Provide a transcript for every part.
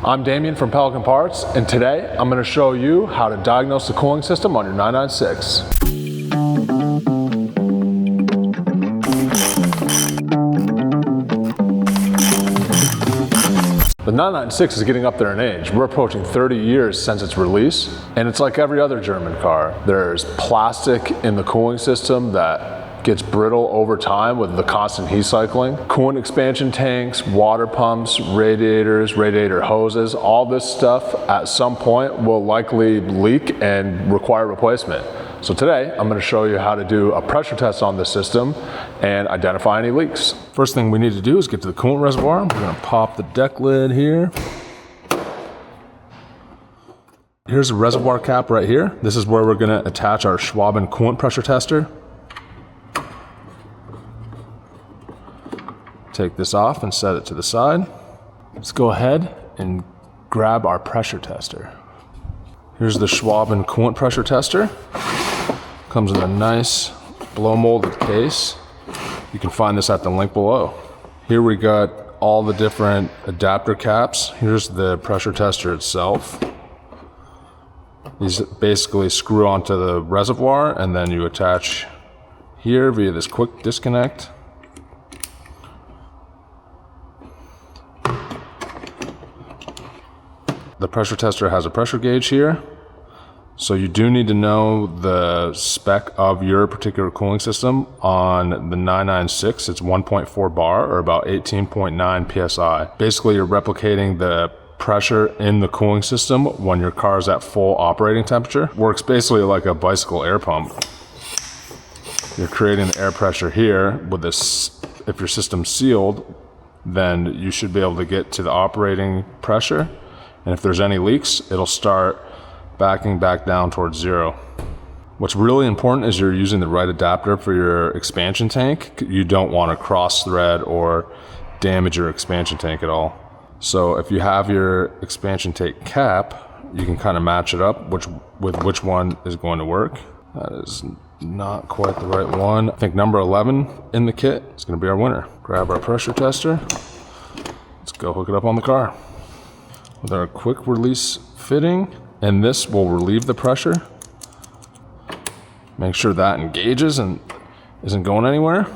I'm Damien from Pelican Parts, and today I'm going to show you how to diagnose the cooling system on your 996. The 996 is getting up there in age. We're approaching 30 years since its release, and it's like every other German car. There's plastic in the cooling system that gets brittle over time with the constant heat cycling. Coolant expansion tanks, water pumps, radiators, radiator hoses, all this stuff at some point will likely leak and require replacement. So today, I'm going to show you how to do a pressure test on this system and identify any leaks. First thing we need to do is get to the coolant reservoir. We're going to pop the deck lid here. Here's a reservoir cap right here. This is where we're going to attach our Schwaben coolant pressure tester. Take this off and set it to the side. Let's go ahead and grab our pressure tester. Here's the Schwaben coolant pressure tester. Comes in a nice blow molded case. You can find this at the link below. Here we got all the different adapter caps. Here's the pressure tester itself. These basically screw onto the reservoir and then you attach here via this quick disconnect. The pressure tester has a pressure gauge here. So you do need to know the spec of your particular cooling system. On the 996, it's 1.4 bar or about 18.9 PSI. Basically, you're replicating the pressure in the cooling system when your car is at full operating temperature. Works basically like a bicycle air pump. You're creating the air pressure here with this. If your system's sealed, then you should be able to get to the operating pressure. And if there's any leaks, it'll start backing back down towards zero. What's really important is you're using the right adapter for your expansion tank. You don't want to cross thread or damage your expansion tank at all. So if you have your expansion tank cap, you can kind of match it up with which one is going to work. That is not quite the right one. I think number 11 in the kit is going to be our winner. Grab our pressure tester. Let's go hook it up on the car. With our quick release fitting, and this will relieve the pressure. Make sure that engages and isn't going anywhere.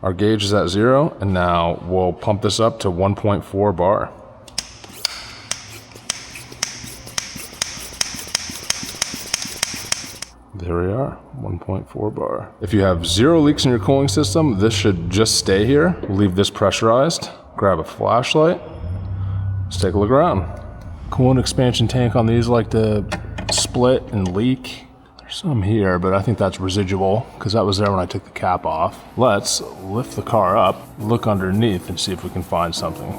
Our gauge is at 0, and now we'll pump this up to 1.4 bar. There we are, 1.4 bar. If you have 0 leaks in your cooling system, this should just stay here. We'll leave this pressurized. Grab a flashlight. Let's take a look around. Coolant expansion tank on these like to split and leak. There's some here, but I think that's residual because that was there when I took the cap off. Let's lift the car up, look underneath and see if we can find something.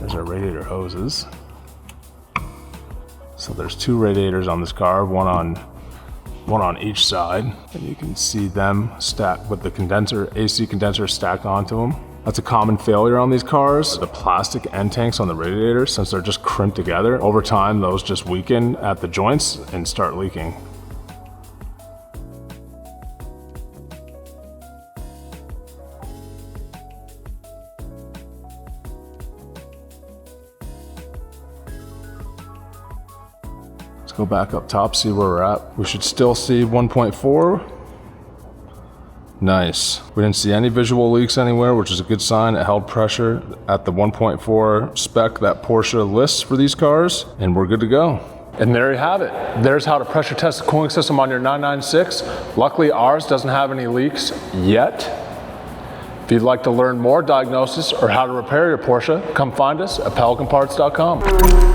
There's our radiator hoses. So there's 2 radiators on this car, one on each side, and you can see them stacked with the condenser, AC condenser stacked onto them. That's a common failure on these cars. The plastic end tanks on the radiator, since they're just crimped together, over time those just weaken at the joints and start leaking. Let's go back up top, see where we're at. We should still see 1.4. Nice. We didn't see any visual leaks anywhere, which is a good sign. It held pressure at the 1.4 spec that Porsche lists for these cars, and we're good to go. And there you have it. There's how to pressure test the cooling system on your 996. Luckily, ours doesn't have any leaks yet. If you'd like to learn more diagnosis or how to repair your Porsche, come find us at pelicanparts.com.